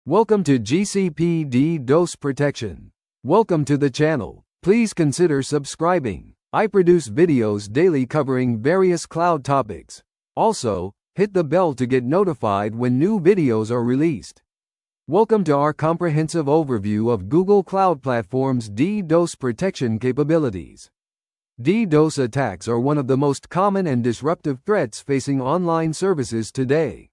Welcome to GCP DDoS Protection. Welcome to the channel. Please consider subscribing. I produce videos daily covering various cloud topics. Also, hit the bell to get notified when new videos are released. Welcome to our comprehensive overview of Google Cloud Platform's DDoS protection capabilities. DDoS attacks are one of the most common and disruptive threats facing online services today.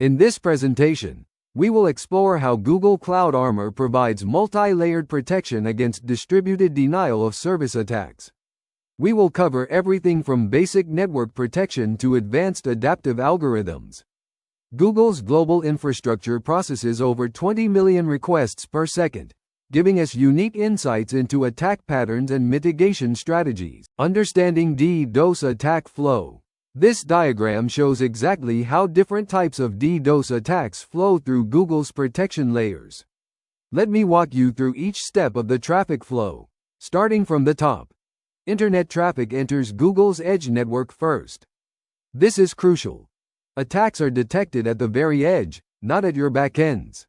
In this presentation, we will explore how Google Cloud Armor provides multi-layered protection against distributed denial of service attacks. We will cover everything from basic network protection to advanced adaptive algorithms. Google's global infrastructure processes over 20 million requests per second, giving us unique insights into attack patterns and mitigation strategies. Understanding DDoS attack flow. This diagram shows exactly how different types of DDoS attacks flow through Google's protection layers. Let me walk you through each step of the traffic flow. Starting from the top, internet traffic enters Google's edge network first. This is crucial. Attacks are detected at the very edge, not at your backends.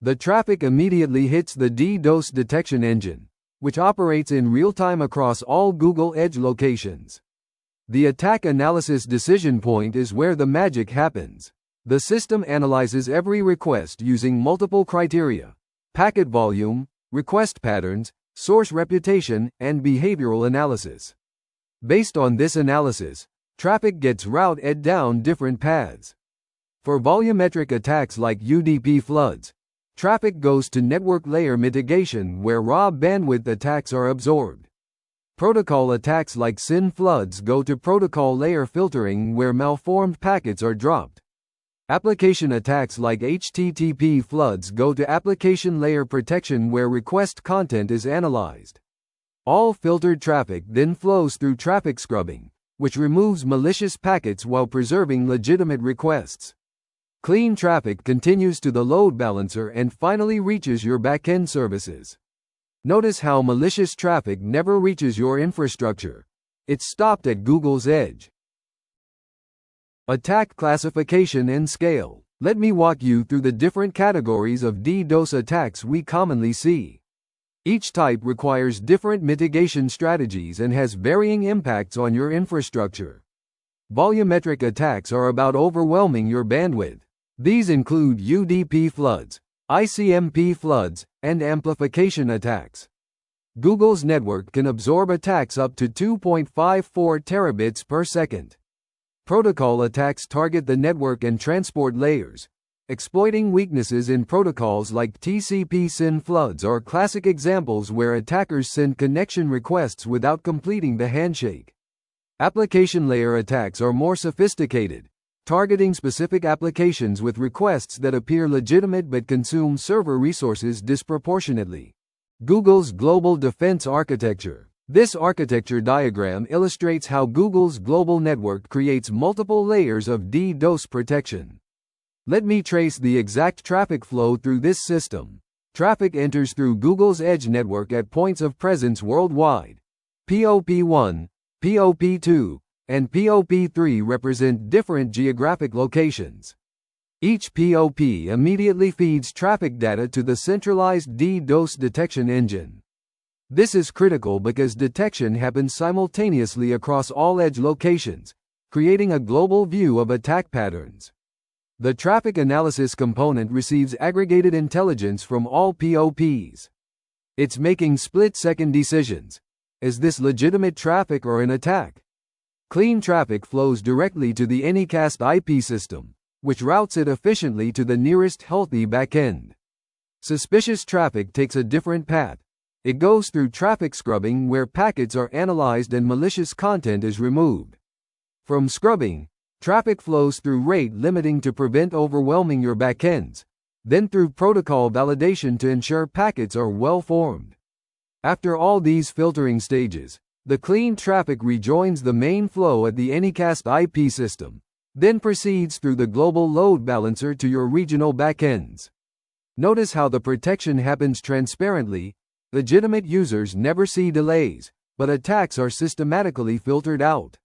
The traffic immediately hits the DDoS detection engine, which operates in real time across all Google Edge locations. The attack analysis decision point is where the magic happens. The system analyzes every request using multiple criteria: packet volume, request patterns, source reputation, and behavioral analysis. Based on this analysis, traffic gets routed down different paths. For volumetric attacks like UDP floods, traffic goes to network layer mitigation where raw bandwidth attacks are absorbed. Protocol attacks like SYN floods go to protocol layer filtering where malformed packets are dropped. Application attacks like HTTP floods go to application layer protection where request content is analyzed. All filtered traffic then flows through traffic scrubbing, which removes malicious packets while preserving legitimate requests. Clean traffic continues to the load balancer and finally reaches your backend services. Notice how malicious traffic never reaches your infrastructure. It's stopped at Google's edge. Attack classification and scale. Let me walk you through the different categories of DDoS attacks we commonly see. Each type requires different mitigation strategies and has varying impacts on your infrastructure. Volumetric attacks are about overwhelming your bandwidth. These include UDP floods, ICMP floods, and amplification attacks. Google's network can absorb attacks up to 2.54 terabits per second. Protocol attacks target the network and transport layers. Exploiting weaknesses in protocols like TCP SYN floods are classic examples where attackers send connection requests without completing the handshake. Application layer attacks are more sophisticated, targeting specific applications with requests that appear legitimate but consume server resources disproportionately. Google's global defense architecture. This architecture diagram illustrates how Google's global network creates multiple layers of DDoS protection. Let me trace the exact traffic flow through this system. Traffic enters through Google's edge network at points of presence worldwide. POP1, POP2, and POP3 represent different geographic locations. Each POP immediately feeds traffic data to the centralized DDoS detection engine. This is critical because detection happens simultaneously across all edge locations, creating a global view of attack patterns. The traffic analysis component receives aggregated intelligence from all POPs. It's making split-second decisions. Is this legitimate traffic or an attack? Clean traffic flows directly to the Anycast IP system, which routes it efficiently to the nearest healthy backend. Suspicious traffic takes a different path. It goes through traffic scrubbing where packets are analyzed and malicious content is removed. From scrubbing, traffic flows through rate limiting to prevent overwhelming your backends, then through protocol validation to ensure packets are well formed. After all these filtering stages, the clean traffic rejoins the main flow at the Anycast IP system, then proceeds through the global load balancer to your regional backends. Notice how the protection happens transparently. Legitimate users never see delays, but attacks are systematically filtered out.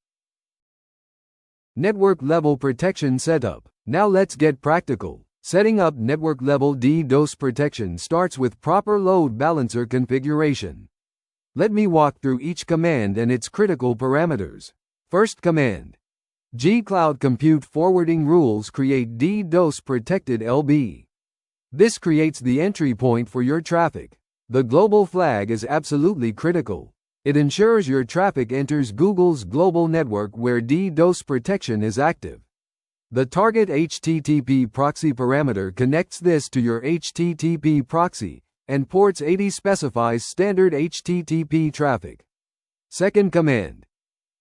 Network level protection setup. Now let's get practical. Setting up network-level DDoS protection starts with proper load balancer configuration. Let me walk through each command and its critical parameters. First command. G-Cloud Compute Forwarding Rules create DDoS-protected LB. This creates the entry point for your traffic. The global flag is absolutely critical. It ensures your traffic enters Google's global network where DDoS protection is active. The target HTTP proxy parameter connects this to your HTTP proxy, and ports 80 specifies standard HTTP traffic. Second command.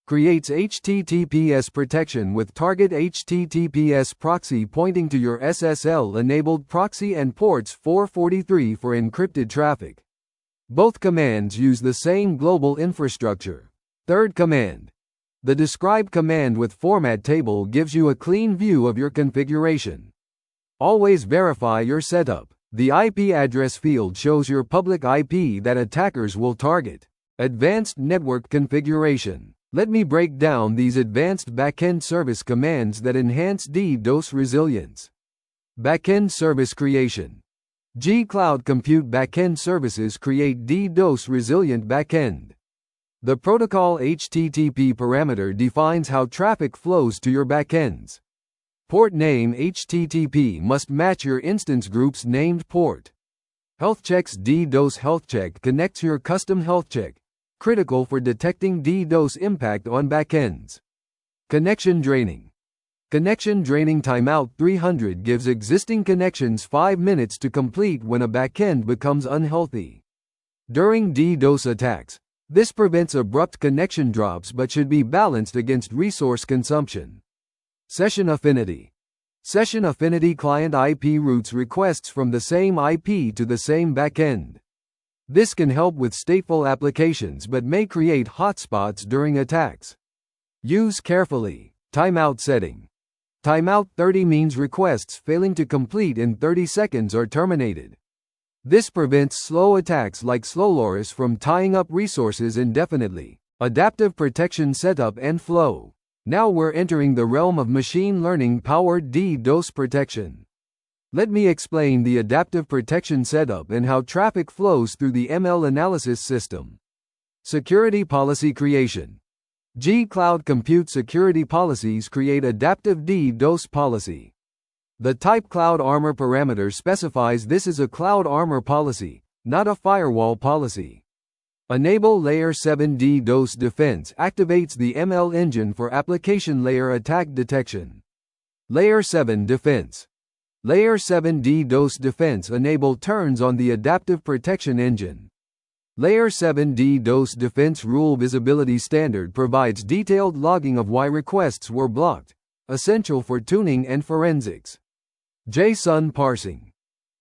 Creates HTTPS protection with target HTTPS proxy pointing to your SSL-enabled proxy and ports 443 for encrypted traffic. Both commands use the same global infrastructure. Third command. The describe command with format table gives you a clean view of your configuration. Always verify your setup. The IP address field shows your public IP that attackers will target. Advanced network configuration. Let me break down these advanced backend service commands that enhance DDoS resilience. Backend service creation. G-Cloud Compute backend services create DDoS resilient backend. The protocol HTTP parameter defines how traffic flows to your backends. Port name HTTP must match your instance group's named port. HealthCheck's DDoS HealthCheck connects your custom HealthCheck, critical for detecting DDoS impact on backends. Connection draining. Connection draining timeout 300 gives existing connections 5 minutes to complete when a backend becomes unhealthy. During DDoS attacks, this prevents abrupt connection drops but should be balanced against resource consumption. Session affinity. Session affinity client IP routes requests from the same IP to the same backend. This can help with stateful applications but may create hotspots during attacks. Use carefully. Timeout setting. Timeout 30 means requests failing to complete in 30 seconds are terminated. This prevents slow attacks like Slowloris from tying up resources indefinitely. Adaptive protection setup and flow. Now we're entering the realm of machine learning-powered DDoS protection. Let me explain the adaptive protection setup and how traffic flows through the ML analysis system. Security policy creation. G-Cloud Compute security policies create adaptive DDoS policy. The type Cloud Armor parameter specifies this is a Cloud Armor policy, not a firewall policy. Enable Layer 7 DDoS defense activates the ML engine for application layer attack detection. Layer 7 defense. Layer 7 DDoS defense enable turns on the adaptive protection engine. Layer 7 DDoS defense rule visibility standard provides detailed logging of why requests were blocked, essential for tuning and forensics. JSON parsing.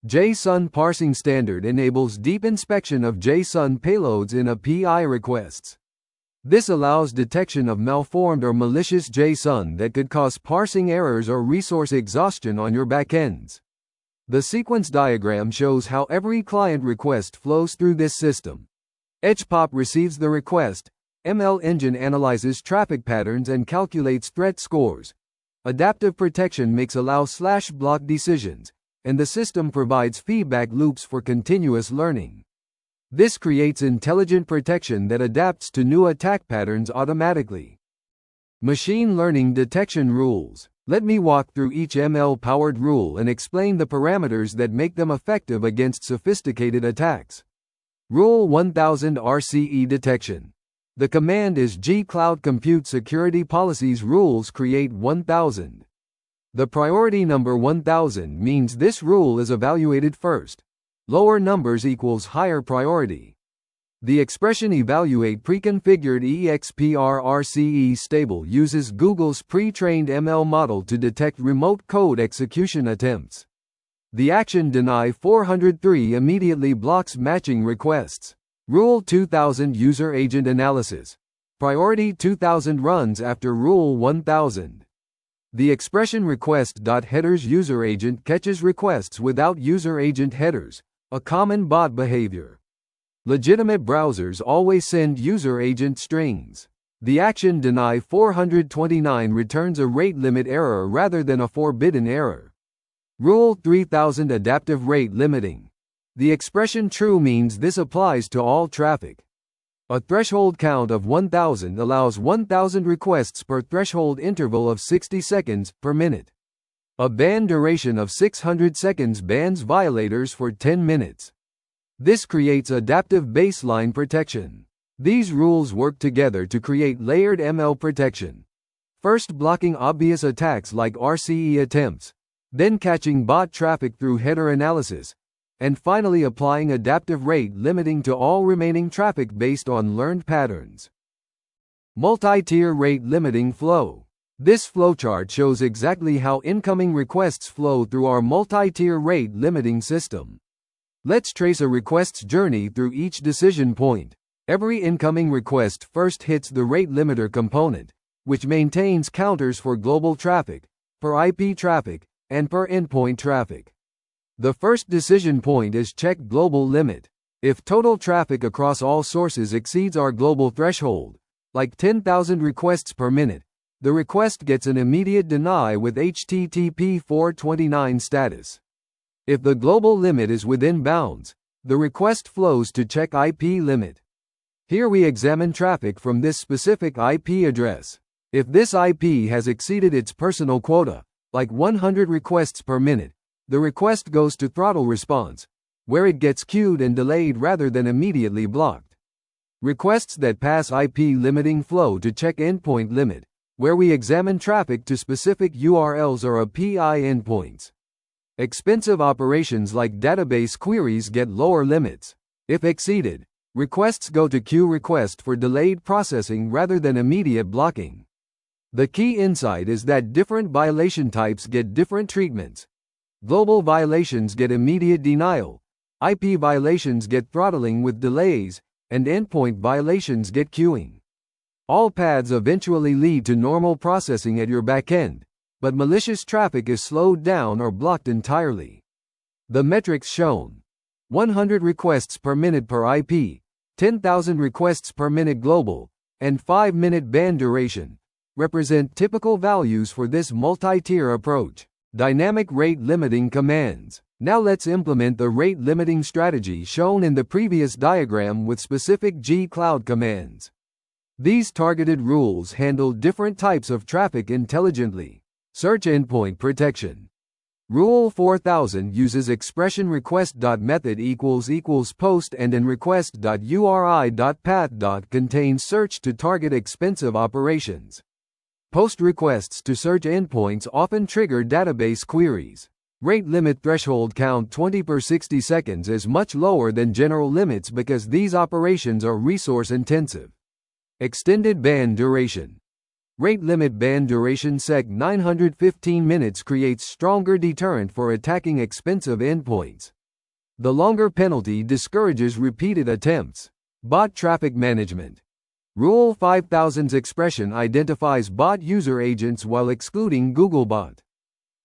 JSON parsing standard enables deep inspection of JSON payloads in API requests. This allows detection of malformed or malicious JSON that could cause parsing errors or resource exhaustion on your backends. The sequence diagram shows how every client request flows through this system. EdgePop receives the request, ML engine analyzes traffic patterns and calculates threat scores. Adaptive protection makes allow/block decisions, and the system provides feedback loops for continuous learning. This creates intelligent protection that adapts to new attack patterns automatically. Machine learning detection rules. Let me walk through each ML-powered rule and explain the parameters that make them effective against sophisticated attacks. Rule 1000 RCE detection. The command is G-Cloud Compute Security Policies Rules Create 1000. The priority number 1000 means this rule is evaluated first. Lower numbers equals higher priority. The expression evaluate preconfigured EXPR-RCE stable uses Google's pre-trained ML model to detect remote code execution attempts. The action deny 403 immediately blocks matching requests. Rule 2000 user agent analysis. Priority 2000 runs after Rule 1000. The expression request.headers user agent catches requests without user agent headers, a common bot behavior. Legitimate browsers always send user agent strings. The action deny 429 returns a rate limit error rather than a forbidden error. Rule 3000 Adaptive Rate Limiting. The expression true means this applies to all traffic. A threshold count of 1000 allows 1000 requests per threshold interval of 60 seconds per minute. A ban duration of 600 seconds bans violators for 10 minutes. This creates adaptive baseline protection. These rules work together to create layered ML protection. First, blocking obvious attacks like RCE attempts, then catching bot traffic through header analysis, and finally applying adaptive rate limiting to all remaining traffic based on learned patterns. Multi-tier rate limiting flow. This flowchart shows exactly how incoming requests flow through our multi-tier rate limiting system. Let's trace a request's journey through each decision point. Every incoming request first hits the rate limiter component, which maintains counters for global traffic, per IP traffic, and per endpoint traffic. The first decision point is check global limit. If total traffic across all sources exceeds our global threshold, like 10,000 requests per minute, the request gets an immediate deny with HTTP 429 status. If the global limit is within bounds, the request flows to check IP limit. Here we examine traffic from this specific IP address. If this IP has exceeded its personal quota, like 100 requests per minute, the request goes to throttle response, where it gets queued and delayed rather than immediately blocked. Requests that pass IP limiting flow to check endpoint limit, where we examine traffic to specific URLs or API endpoints. Expensive operations like database queries get lower limits. If exceeded, requests go to queue request for delayed processing rather than immediate blocking. The key insight is that different violation types get different treatments. Global violations get immediate denial, IP violations get throttling with delays, and endpoint violations get queuing. All paths eventually lead to normal processing at your backend, but malicious traffic is slowed down or blocked entirely. The metrics shown: 100 requests per minute per IP, 10,000 requests per minute global, and 5-minute ban duration represent typical values for this multi-tier approach. Dynamic rate limiting commands. Now let's implement the rate limiting strategy shown in the previous diagram with specific G-Cloud commands. These targeted rules handle different types of traffic intelligently. Search endpoint protection. Rule 4000 uses expression request.method == post and in request.uri.path. Contains search to target expensive operations. Post requests to search endpoints often trigger database queries. Rate limit threshold count 20 per 60 seconds is much lower than general limits because these operations are resource intensive. Extended ban duration. Rate limit ban duration sec 915 minutes creates stronger deterrent for attacking expensive endpoints. The longer penalty discourages repeated attempts. Bot traffic management. Rule 5000's expression identifies bot user agents while excluding Googlebot.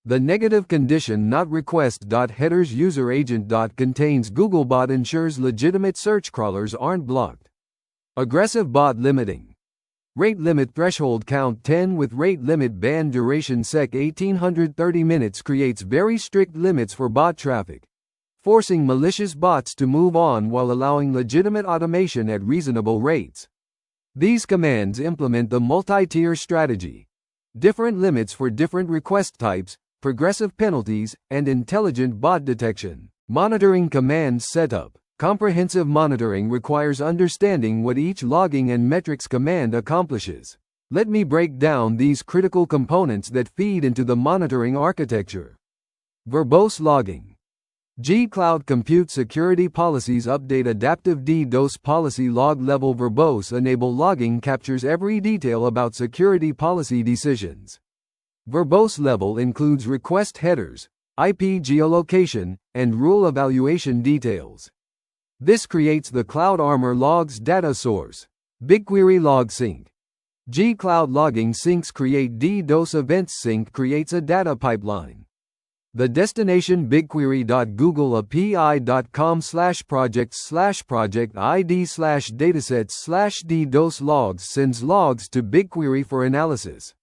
The negative condition not request.headers user agent. Contains Googlebot ensures legitimate search crawlers aren't blocked. Aggressive bot limiting. Rate limit threshold count 10 with rate limit ban duration sec 1830 minutes creates very strict limits for bot traffic, forcing malicious bots to move on while allowing legitimate automation at reasonable rates. These commands implement the multi-tier strategy. Different limits for different request types, progressive penalties, and intelligent bot detection. Monitoring commands setup. Comprehensive monitoring requires understanding what each logging and metrics command accomplishes. Let me break down these critical components that feed into the monitoring architecture. Verbose logging. G-Cloud Compute Security Policies update adaptive DDoS policy log level. Verbose enable logging captures every detail about security policy decisions. Verbose level includes request headers, IP geolocation, and rule evaluation details. This creates the Cloud Armor logs data source. BigQuery log sync. G-Cloud logging syncs create DDoS events. Sync creates a data pipeline. The destination bigquery.googleapi.com/projects/project ID/datasets/DDoS logs sends logs to BigQuery for analysis.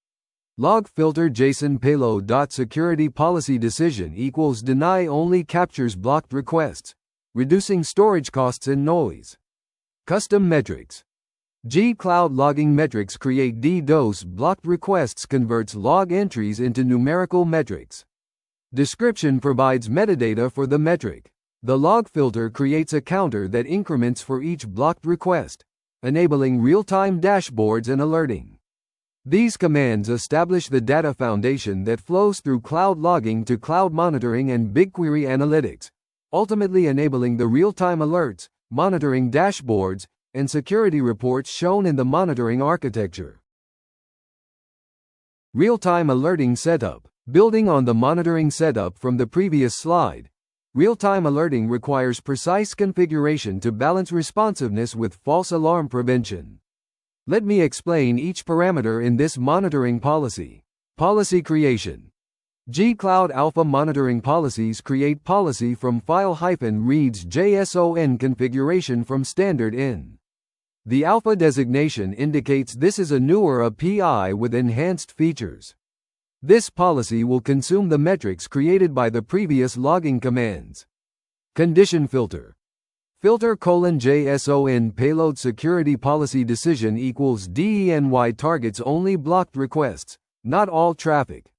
Log filter JSON payload. Security policy decision equals deny only captures blocked requests, reducing storage costs and noise. Custom metrics. G-Cloud logging metrics create DDoS blocked requests, converts log entries into numerical metrics. Description provides metadata for the metric. The log filter creates a counter that increments for each blocked request, enabling real-time dashboards and alerting. These commands establish the data foundation that flows through cloud logging to cloud monitoring and BigQuery analytics, ultimately enabling the real-time alerts, monitoring dashboards, and security reports shown in the monitoring architecture. Real-time alerting setup. Building on the monitoring setup from the previous slide, real-time alerting requires precise configuration to balance responsiveness with false alarm prevention. Let me explain each parameter in this monitoring policy. Policy creation. G-Cloud Alpha monitoring policies create policy from file-reads JSON configuration from standard in. The alpha designation indicates this is a newer API with enhanced features. This policy will consume the metrics created by the previous logging commands. Condition filter. Filter JSON payload security policy decision equals DENY targets only blocked requests, not all traffic.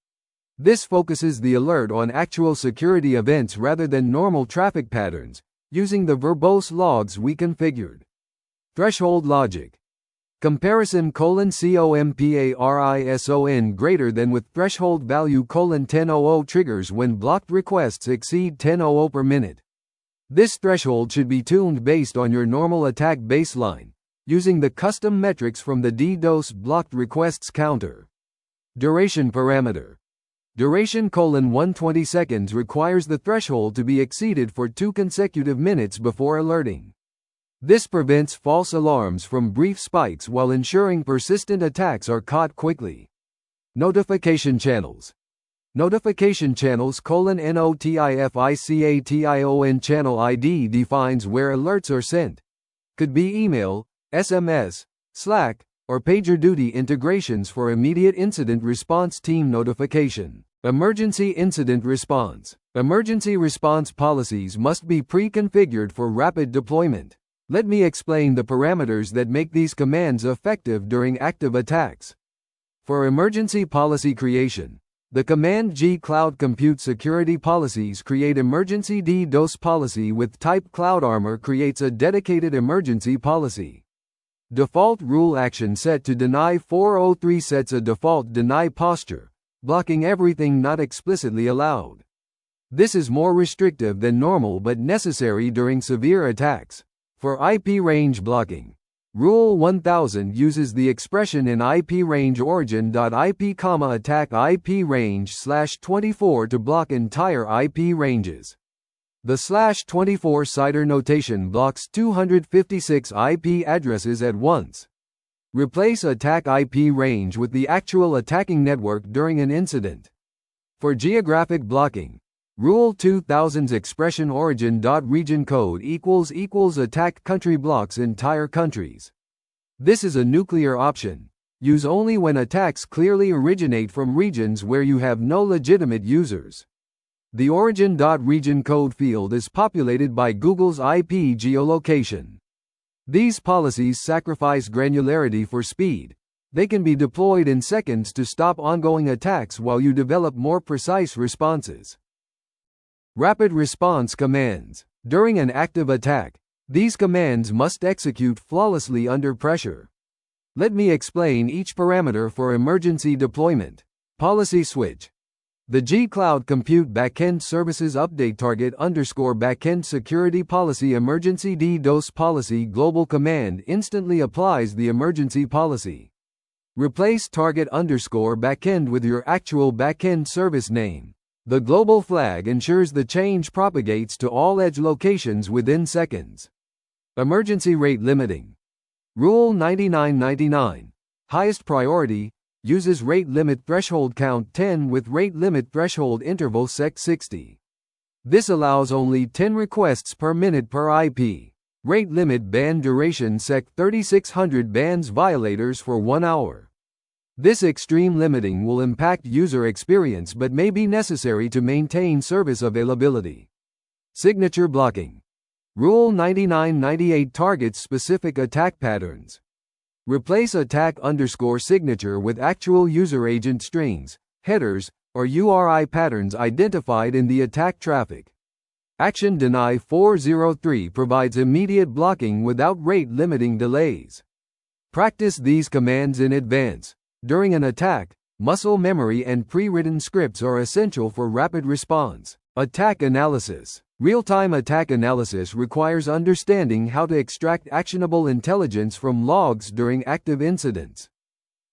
This focuses the alert on actual security events rather than normal traffic patterns, using the verbose logs we configured. Threshold logic. Comparison COMPARISON greater than with threshold value 1000 triggers when blocked requests exceed 1000 per minute. This threshold should be tuned based on your normal attack baseline, using the custom metrics from the DDoS blocked requests counter. Duration parameter. Duration 120 seconds requires the threshold to be exceeded for 2 consecutive minutes before alerting. This prevents false alarms from brief spikes while ensuring persistent attacks are caught quickly. Notification channels. Notification channels NOTIFICATION channel ID defines where alerts are sent. Could be email, SMS, Slack, or PagerDuty integrations for immediate incident response team notification. Emergency incident response. Emergency response policies must be pre-configured for rapid deployment. Let me explain the parameters that make these commands effective during active attacks. For emergency policy creation, the command G-Cloud Compute Security Policies create emergency DDoS policy with type CloudArmor creates a dedicated emergency policy. Default rule action set to deny 403 sets a default deny posture, blocking everything not explicitly allowed. This is more restrictive than normal but necessary during severe attacks. For IP range blocking, Rule 1000 uses the expression in IP range origin.ip, attack IP range /24 to block entire IP ranges. The /24 CIDR notation blocks 256 IP addresses at once. Replace attack IP range with the actual attacking network during an incident. For geographic blocking, Rule 2000's expression origin.region code == attack country blocks entire countries. This is a nuclear option. Use only when attacks clearly originate from regions where you have no legitimate users. The origin.region code field is populated by Google's IP geolocation. These policies sacrifice granularity for speed. They can be deployed in seconds to stop ongoing attacks while you develop more precise responses. Rapid response commands. During an active attack, these commands must execute flawlessly under pressure. Let me explain each parameter for emergency deployment. Policy switch. The G-Cloud Compute Backend Services Update target_backend security policy emergency DDoS policy global command instantly applies the emergency policy. Replace target_backend with your actual backend service name. The global flag ensures the change propagates to all edge locations within seconds. Emergency rate limiting. Rule 9999. Highest priority uses rate limit threshold count 10 with rate limit threshold interval sec 60. This allows only 10 requests per minute per IP. Rate limit ban duration sec 3600 bans violators for 1 hour. This extreme limiting will impact user experience but may be necessary to maintain service availability. Signature blocking. Rule 9998 targets specific attack patterns. Replace attack_signature with actual user agent strings, headers, or URI patterns identified in the attack traffic. Action Deny 403 provides immediate blocking without rate-limiting delays. Practice these commands in advance. During an attack, muscle memory and pre-written scripts are essential for rapid response. Attack analysis. Real-time attack analysis requires understanding how to extract actionable intelligence from logs during active incidents.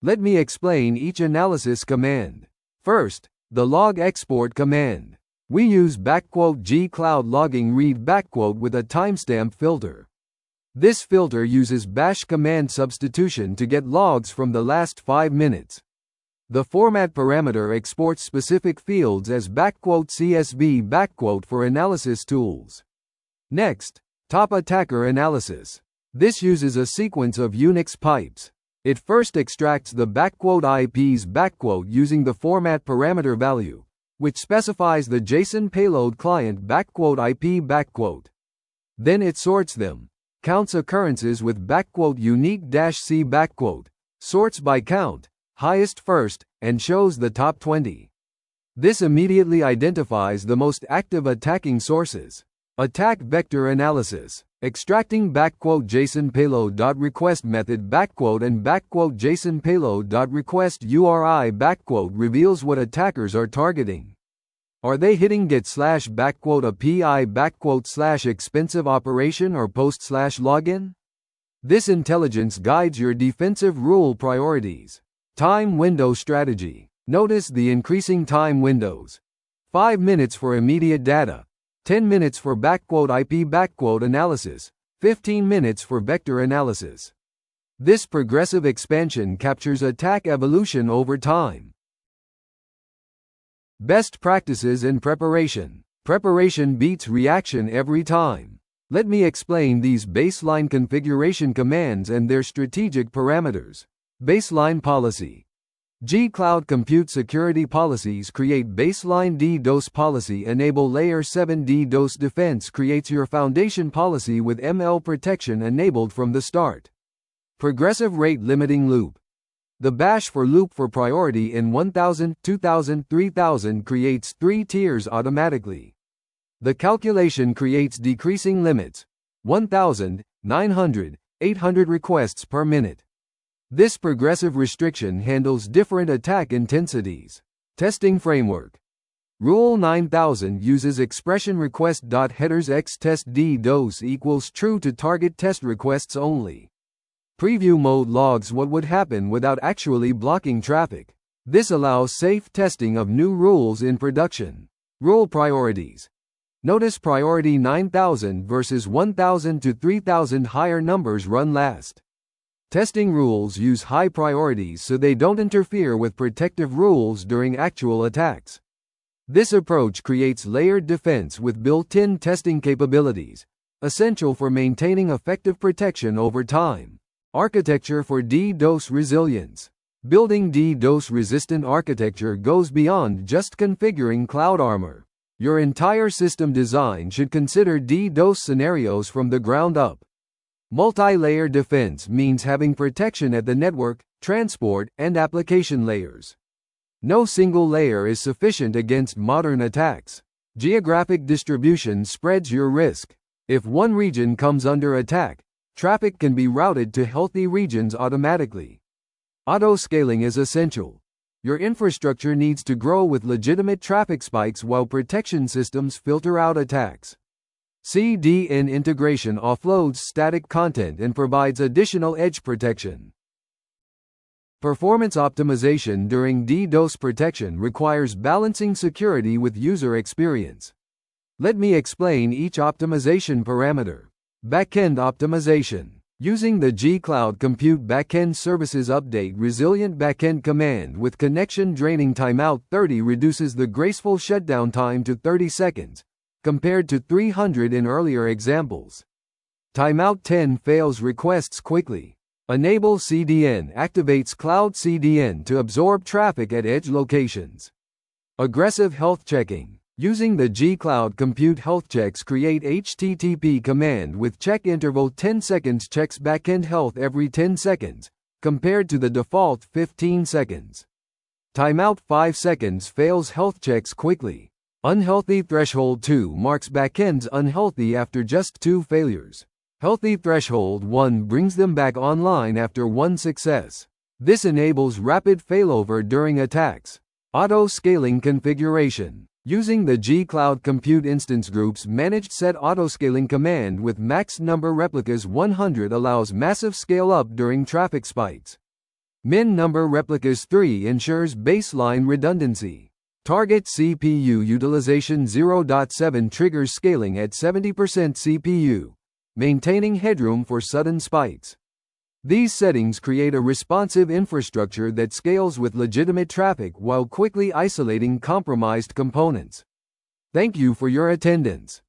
Let me explain each analysis command. First, the log export command. We use !g-cloud logging read with a timestamp filter. This filter uses bash command substitution to get logs from the last 5 minutes. The format parameter exports specific fields as !csv for analysis tools. Next, top attacker analysis. This uses a sequence of Unix pipes. It first extracts the !IPs using the format parameter value, which specifies the JSON payload client !IP. Then it sorts them, counts occurrences with !unique-c sorts by count, highest first, and shows the top 20. This immediately identifies the most active attacking sources. Attack vector analysis. Extracting !JSON payload.request method and !JSON payload.request URI reveals what attackers are targeting. Are they hitting get/a PI/expensive operation or post/login? This intelligence guides your defensive rule priorities. Time window strategy. Notice the increasing time windows. 5 minutes for immediate data, 10 minutes for !IP analysis, 15 minutes for vector analysis. This progressive expansion captures attack evolution over time. Best practices in preparation. Preparation beats reaction every time. Let me explain these baseline configuration commands and their strategic parameters. Baseline policy. G-Cloud Compute Security Policies create baseline DDoS policy. Enable Layer 7 DDoS defense creates your foundation policy with ML protection enabled from the start. Progressive rate limiting loop. The bash for loop for priority in 1000, 2000, 3000 creates 3 tiers automatically. The calculation creates decreasing limits, 1000, 900, 800 requests per minute. This progressive restriction handles different attack intensities. Testing framework. Rule 9000 uses expression request.headers x test DDoS equals true to target test requests only. Preview mode logs what would happen without actually blocking traffic. This allows safe testing of new rules in production. Rule priorities. Notice priority 9000 versus 1000 to 3000 higher numbers run last. Testing rules use high priorities so they don't interfere with protective rules during actual attacks. This approach creates layered defense with built-in testing capabilities, essential for maintaining effective protection over time. Architecture for DDoS resilience. Building DDoS-resistant architecture goes beyond just configuring Cloud Armor. Your entire system design should consider DDoS scenarios from the ground up. Multi-layer defense means having protection at the network, transport, and application layers. No single layer is sufficient against modern attacks. Geographic distribution spreads your risk. If one region comes under attack, traffic can be routed to healthy regions automatically. Auto-scaling is essential. Your infrastructure needs to grow with legitimate traffic spikes while protection systems filter out attacks. CDN integration offloads static content and provides additional edge protection. Performance optimization during DDoS protection requires balancing security with user experience. Let me explain each optimization parameter. Backend optimization. Using the G-Cloud Compute Backend Services Update Resilient Backend command with connection draining timeout 30 reduces the graceful shutdown time to 30 seconds, compared to 300 in earlier examples. Timeout 10 fails requests quickly. Enable CDN activates Cloud CDN to absorb traffic at edge locations. Aggressive health checking. Using the G-Cloud Compute Health Checks, create HTTP command with check interval 10 seconds, checks backend health every 10 seconds, compared to the default 15 seconds. Timeout 5 seconds, fails health checks quickly. Unhealthy threshold 2 marks backends unhealthy after just 2 failures. Healthy threshold 1 brings them back online after 1 success. This enables rapid failover during attacks. Auto-scaling configuration. Using the G-Cloud Compute Instance Group's managed set autoscaling command with max number replicas 100 allows massive scale-up during traffic spikes. Min number replicas 3 ensures baseline redundancy. Target CPU utilization 0.7 triggers scaling at 70% CPU, maintaining headroom for sudden spikes. These settings create a responsive infrastructure that scales with legitimate traffic while quickly isolating compromised components. Thank you for your attendance.